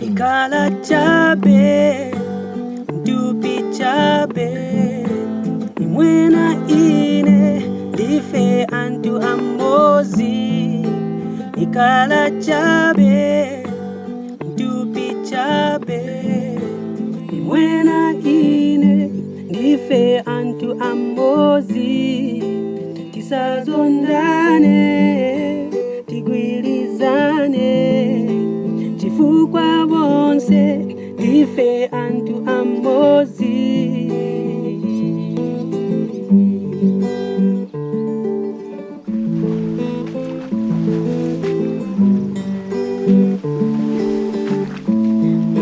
Ikala chabe, dupi chabe, imwena ine, dife antu amozi. Ikala chabe, dupi chabe, imwena ine, dife antu amozi. Tisazondane, tigwilizane, chifukwa bonse dife antu amozi.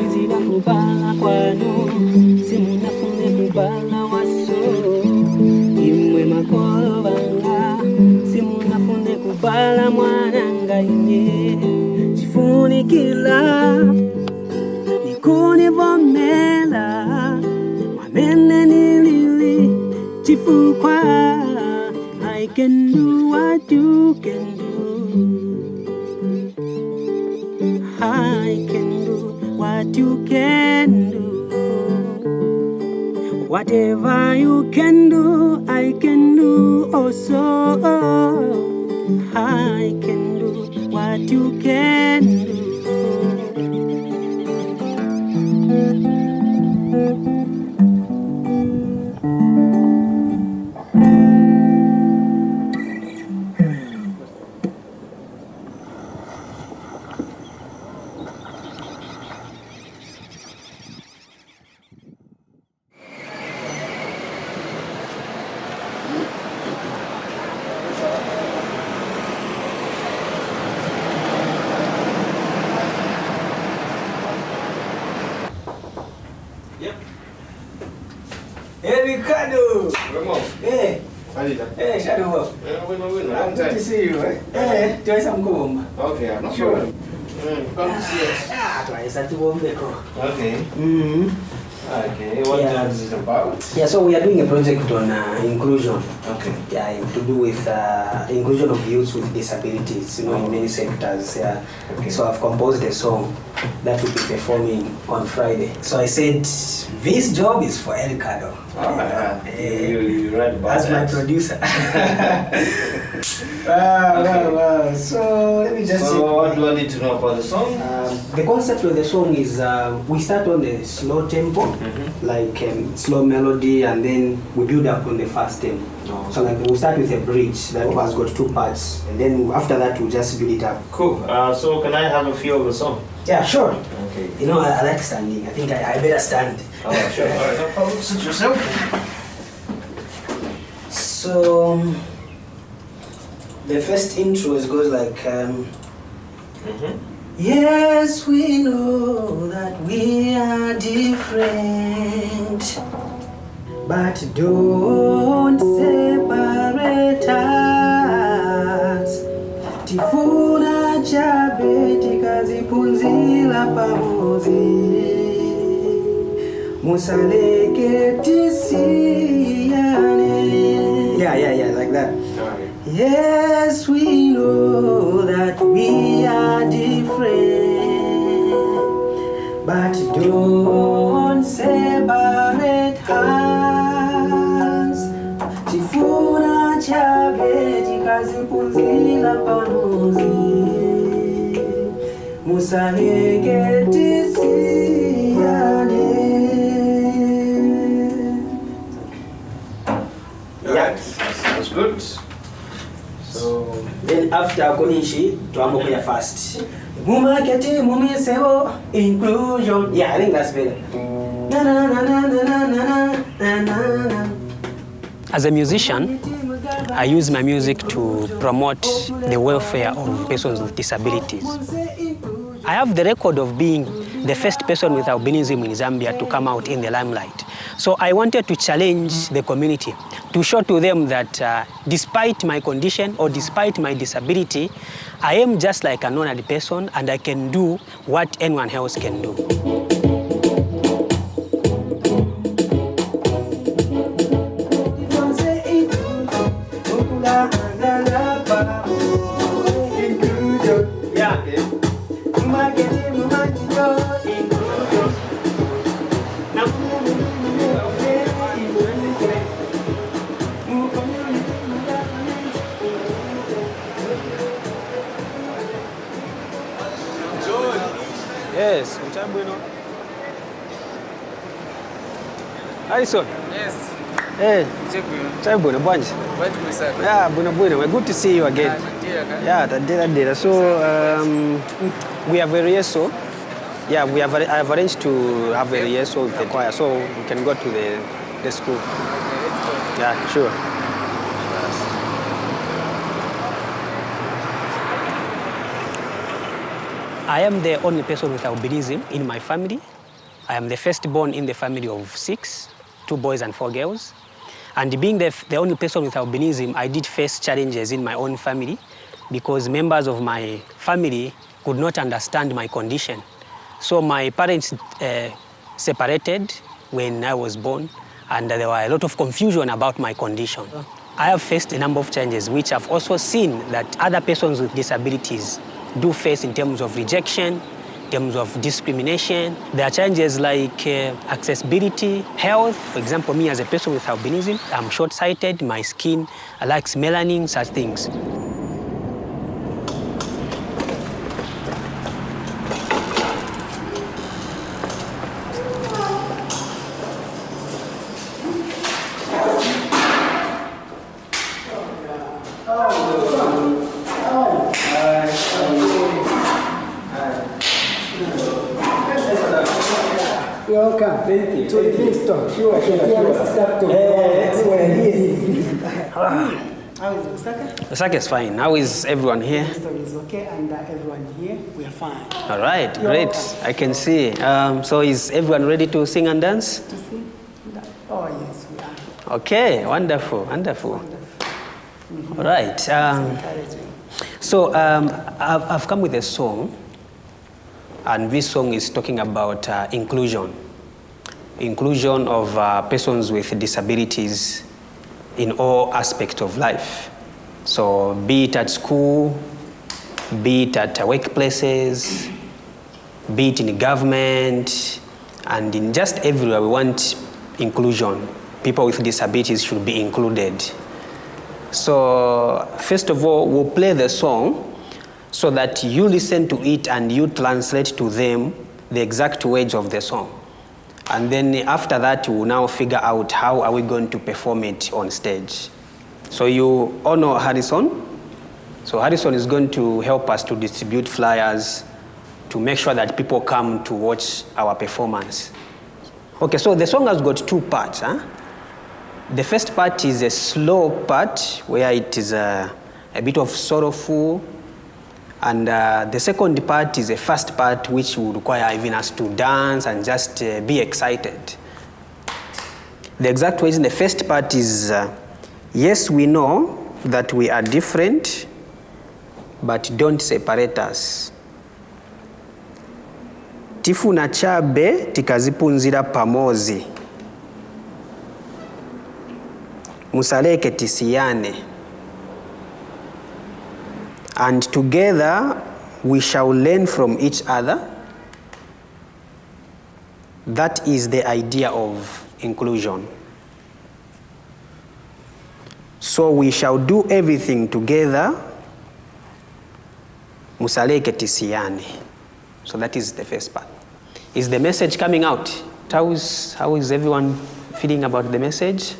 Izila kubala kwanu, simunafune kubala waso. Imwe makolo banga, simunafune kubala mwananga ine. Chifunikila nikunivomela wamene nilili chifukwa I can do what you can do. I can do what you can do. Whatever you can do, I can do also. I can do what you can do. Hey Ricardo! Hey! Hey, Shadow! I'm good to see you. Hey, try some comb. Okay, I'm not Sure. Come see us. Try some comb. Okay. Okay, what is it about? Yeah, so we are doing a project on inclusion. Okay. Yeah, to do with inclusion of youths with disabilities, in many sectors. Yeah. Okay. So I've composed a song that will be performing on Friday. So I said, this job is for El Ricardo. You read about as my producer. Wow. So let me just. So what do I need to know about the song? The concept of the song is we start on a slow tempo, like slow melody, and then we build up on the fast tempo. Oh. So like we start with a bridge that has got 2 parts, and then after that we just build it up. Cool. So can I have a feel of the song? Yeah, sure. Okay. You know, I like standing. I think I better stand. Oh, sure. All right, no problem. Sit yourself. So the first intro goes like. Yes, we know that we are different, but don't separate us. Tifuna chabe tikazipunzila pamozi, musaleke tisiyane. Yeah, like that. Yes, we know that we are different, but don't separate us. Tifuna chabe tikazipunzila pamozi, musaleke tisiyane. Yeah, that's good. So then after Konishi, tuambo fast. Mumaketi mumisebo inclusion. Yeah, I think that's better. As a musician, I use my music to promote the welfare of persons with disabilities. I have the record of being the first person with albinism in Zambia to come out in the limelight. So I wanted to challenge the community, to show to them that despite my condition or despite my disability, I am just like an honored person and I can do what anyone else can do. bueno. Alison. Yes. Hey. Check bueno. Chai bueno, bunch. What we say? Yeah, bueno, bueno. We're good to see you again. Yeah, that data. So, we have a rehearsal. Yeah, I have arranged to have a rehearsal with the choir, so we can go to the school. Okay, let's go. Yeah, sure. I am the only person with albinism in my family. I am the firstborn in the family of 6, 2 boys and 4 girls. And being the only person with albinism, I did face challenges in my own family because members of my family could not understand my condition. So my parents separated when I was born, and there were a lot of confusion about my condition. I have faced a number of challenges, which I've also seen that other persons with disabilities do face in terms of rejection, in terms of discrimination. There are challenges like accessibility, health. For example, me as a person with albinism, I'm short-sighted, my skin lacks melanin, such things. Welcome. Thank you. To Livingstone. Sure. How is Osaka? Osaka is fine. How is everyone here? Livingstone is okay, and everyone here, we are fine. All right, great. I can see. So is everyone ready to sing and dance? To sing? Oh, yes, we are. Okay, wonderful, wonderful. All right. Encouraging. So I've come with a song, and this song is talking about inclusion of persons with disabilities in all aspects of life. So be it at school, be it at workplaces, be it in government, and in just everywhere we want inclusion. People with disabilities should be included. So first of all, we'll play the song so that you listen to it and you translate to them the exact words of the song. And then after that, we'll now figure out how are we going to perform it on stage. So you all know Harrison. So Harrison is going to help us to distribute flyers to make sure that people come to watch our performance. Okay, so the song has got 2 parts. The first part is a slow part where it is a bit of sorrowful. And the second part is a fast part which will require even us to dance and just be excited. The exact words in the first part is, yes, we know that we are different, but don't separate us. Tifuna chabe tikazipunzira pamozi. Musaleke tisiyane. And together we shall learn from each other. That is the idea of inclusion. So we shall do everything together. Musaleke tisiyane. So that is the first part. Is the message coming out? How is everyone feeling about the message?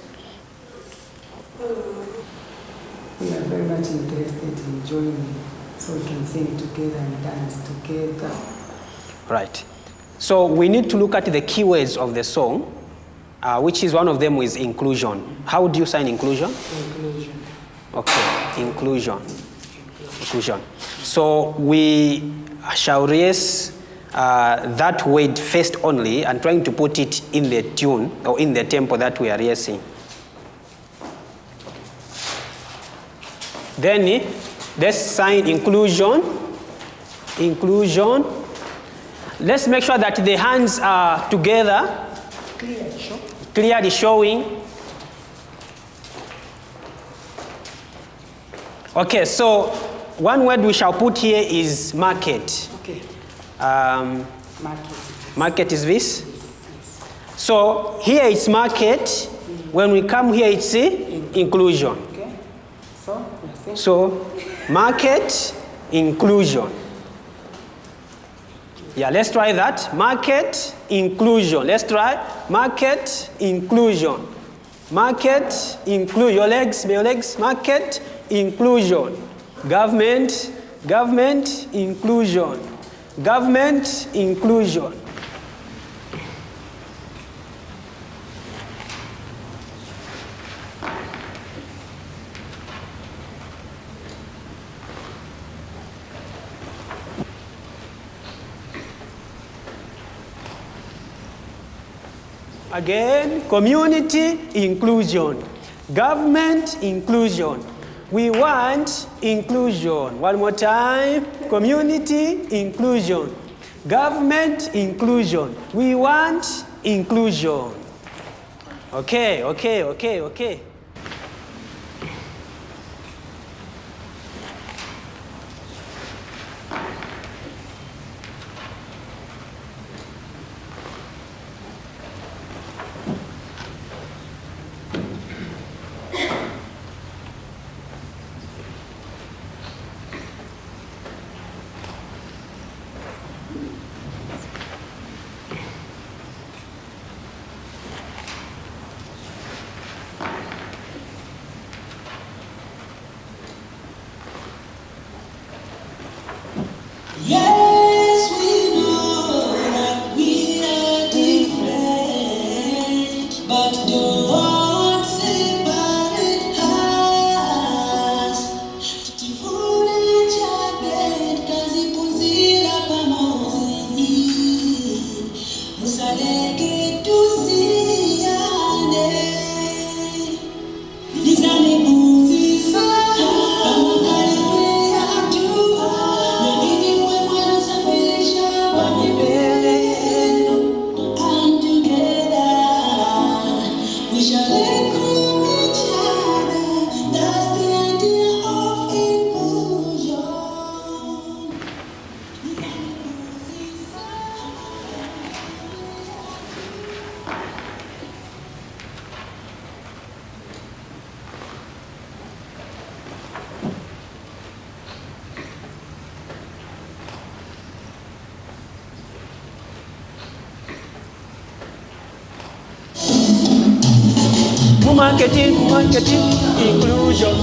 We are very much interested in joining so we can sing together and dance together. Right. So we need to look at the keywords of the song, which is one of them is inclusion. How do you sign inclusion? Inclusion. Okay, inclusion. Inclusion. So we shall raise that word first only and trying to put it in the tune or in the tempo that we are raising. Then let's sign inclusion. Inclusion. Let's make sure that the hands are together. Clearly showing. Okay, so one word we shall put here is market. Okay. Market is this? So here it's market. When we come here, it's inclusion. Okay. So market, inclusion. Yeah, let's try that. Market inclusion. Let's try market inclusion. Market inclusion. Your legs. Market inclusion. Government inclusion. Government inclusion. Again, community inclusion, government inclusion. We want inclusion. One more time, community inclusion, government inclusion. We want inclusion. Okay. Yes, we know that we are different, but don't separate us. Tujifunze kazi punzila pamoja, musaleke tusiane. Nizani punzisa, marketing inclusion.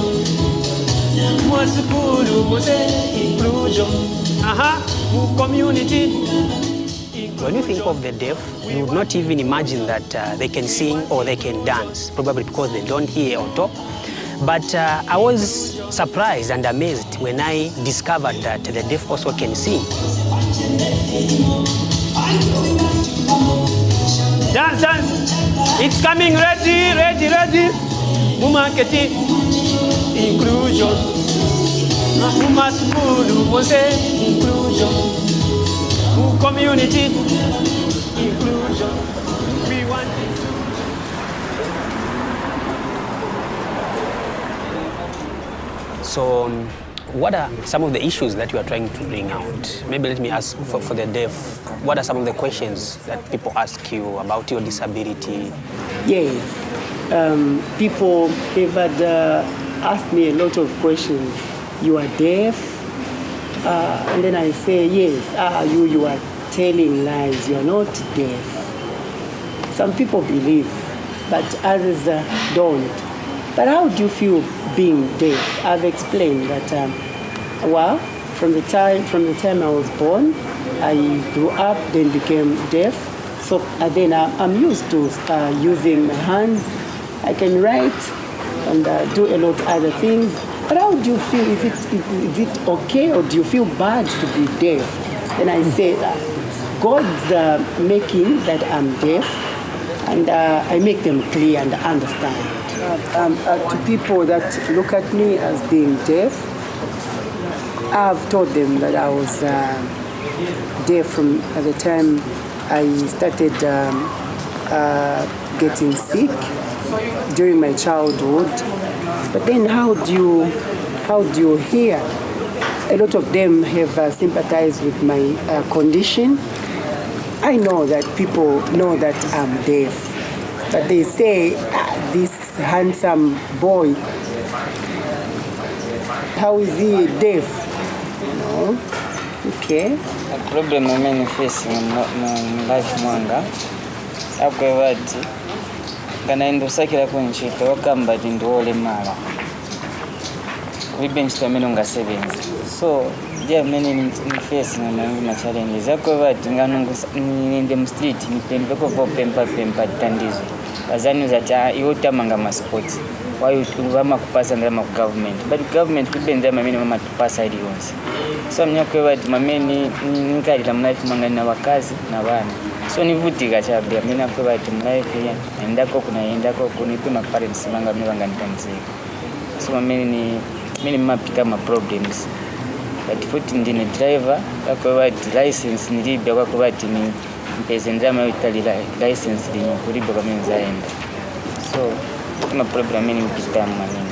Mwasukulu muse inclusion. Community. When you think of the deaf, you would not even imagine that they can sing or they can dance, probably because they don't hear or talk. But I was surprised and amazed when I discovered that the deaf also can sing. Dance. It's coming, ready. Marketing inclusion. School, inclusion. Community inclusion. We want inclusion. So, what are some of the issues that you are trying to bring out? Maybe let me ask for the deaf. What are some of the questions that people ask you about your disability? Yes, people have asked me a lot of questions. You are deaf? And then I say, yes. You are telling lies. You are not deaf. Some people believe, but others don't. But how do you feel being deaf? I've explained that, from the time I was born, I grew up, then became deaf. So then I'm used to using my hands. I can write and do a lot of other things. But how do you feel? Is it okay, or do you feel bad to be deaf? Then I say, God's making that I'm deaf, and I make them clear and understand. To people that look at me as being deaf, I've told them that I was deaf from the time I started getting sick during my childhood. But then how do you hear? A lot of them have sympathized with my condition. I know that people know that I'm deaf, but they say, this handsome boy, how is he deaf? Okay. A problem I'm facing in life mwanga akwevati kana ndosakira kunchito wakamba tindiole mala Livingstone ungasebenza so there are many facing na challenges akwevati nganinde mu street nipembeko vo pempa tandizo bazani zata yotamanga ma sports wayo tuvama kupasa ndama ku government but government kubenza mamene mama tupasa ili yonse so mnyakwevati mamene nikalira mu life mwanga na wakazi na bana so nivutika chabya mina kwevati mu life endako kunipima parents banga mibanga nikanzika so mamene mimi mapita ma problems but futhi ndine driver akwevati license nilibya kwakwevati ni mpeze ndama yitali license linyo kulibya kwa mimi zaenda so kuna problem mimi mpita manini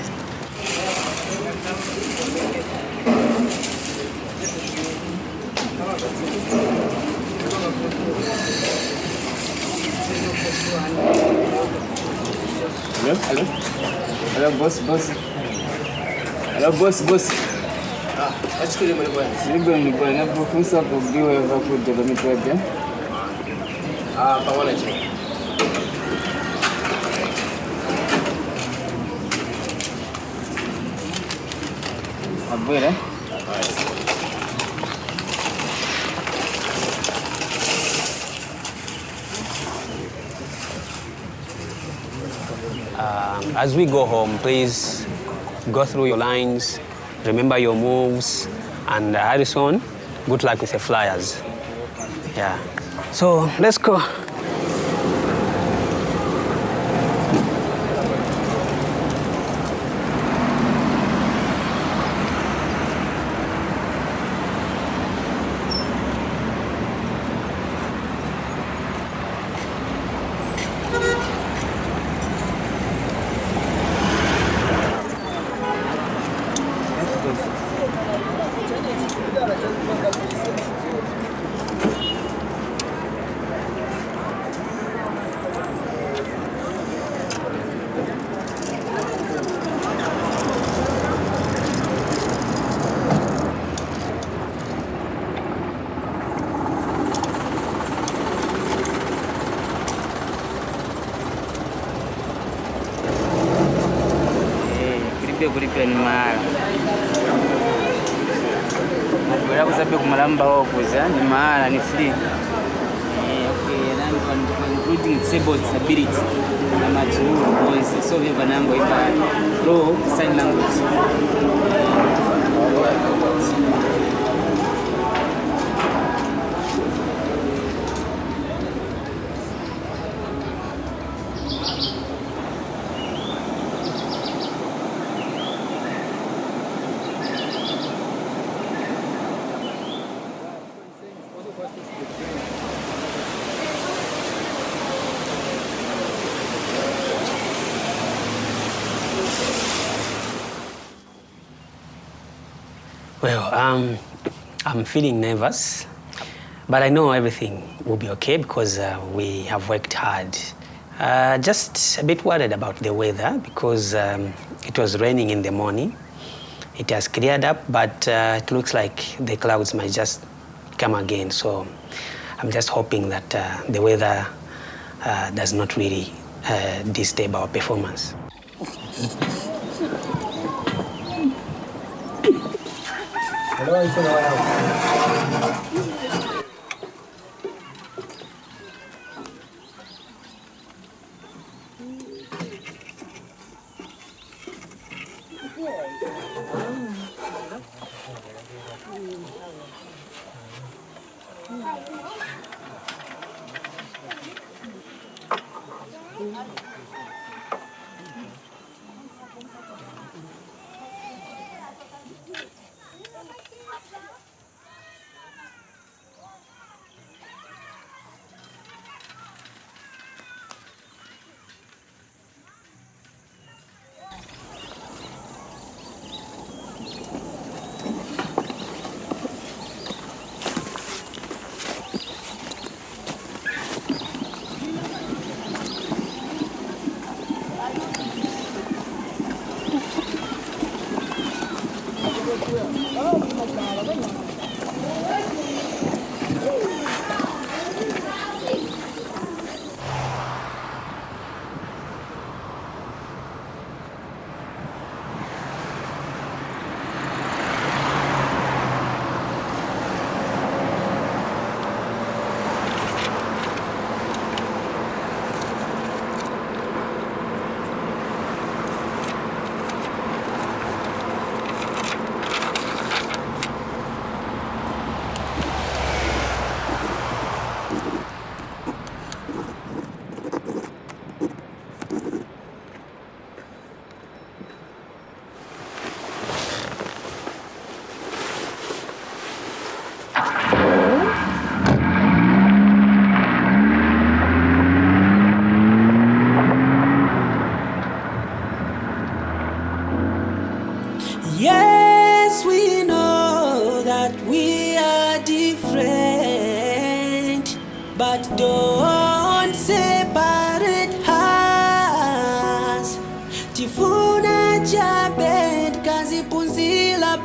Hello, boss. Hello, boss. What's going on, boss? You're going to go and perform some of the way of the development. Pamoja tu. Abuela. As we go home, please go through your lines, remember your moves, and Harrison, good luck with the flyers. Yeah. So let's go. Kulipia ni mahala. Nakuela kusabe kumalamba wakuza ni mahala ni free. Okay, including disabilities na majuu voice so viva nango iba low sign language. Well, I'm feeling nervous, but I know everything will be okay because we have worked hard. Just a bit worried about the weather because it was raining in the morning. It has cleared up, but it looks like the clouds might just come again. So I'm just hoping that the weather does not really disturb our performance.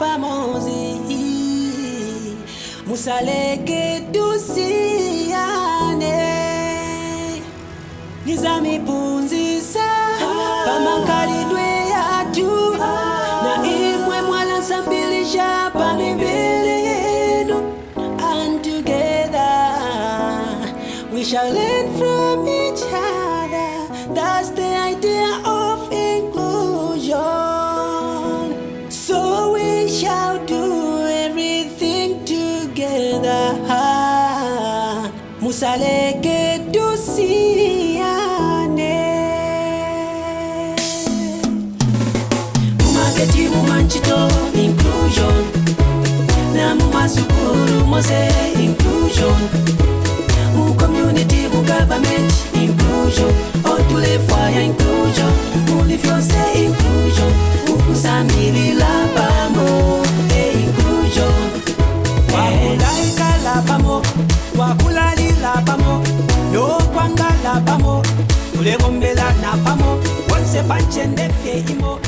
pamozi musaleke tusiane nizamipunzisa pamakalidwe yatu na imwe mwalansambilisha pamibili yenu and together we shall learn from each other. That's the idea of inclusion. So we shall do everything together. Musaleke tusiane. Mumageti mumanchito inclusion. Na mumasukuru mose inclusion. Mu community, mu government inclusion. Otule fire inclusion. Mu lifyonse inclusion. Ukusamili la pamo inclusion. Wakulaika la pamo, wakulali la pamo, no kwanga la pamo, ulegombela na pamo, onse panchende fye imo.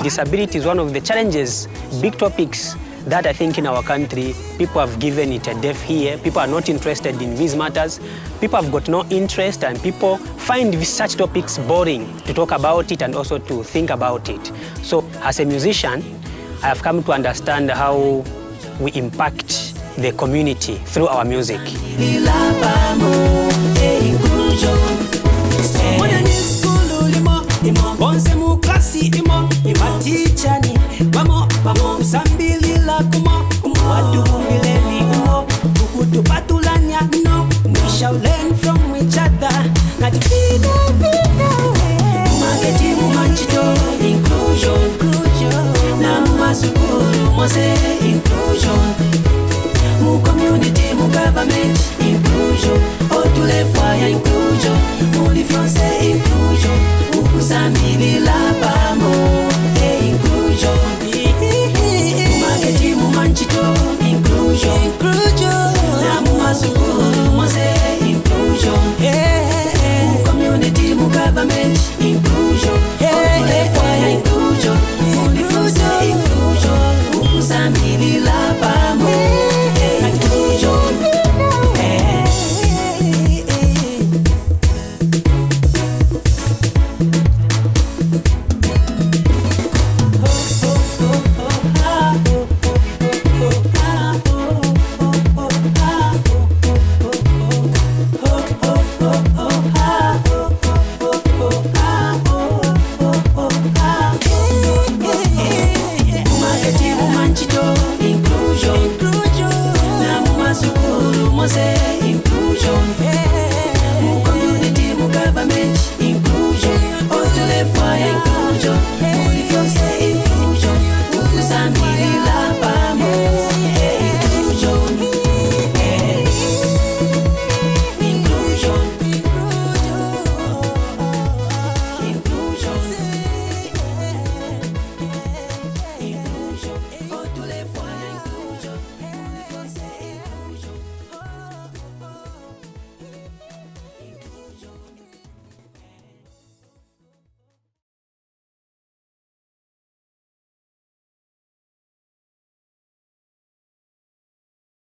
Disability is one of the challenges, big topics that I think in our country, people have given it a deaf ear. People are not interested in these matters. People have got no interest, and people find such topics boring to talk about it and also to think about it. So as a musician, I have come to understand how we impact the community through our music. We shall learn from each other. Inclusion. Mu community, mu government inclusion. Otule fire inclusion. Mu lifyonse inclusion. Ukusamili la pamo inclusion. Mumageti mumanchito inclusion. Na mumasukuru mose inclusion. Mu community, mu government inclusion. Otule fire inclusion. Mu lifyonse inclusion. Ukusamili la pamo inclusion. Inclusion. Mu community, mu government inclusion. Otule fire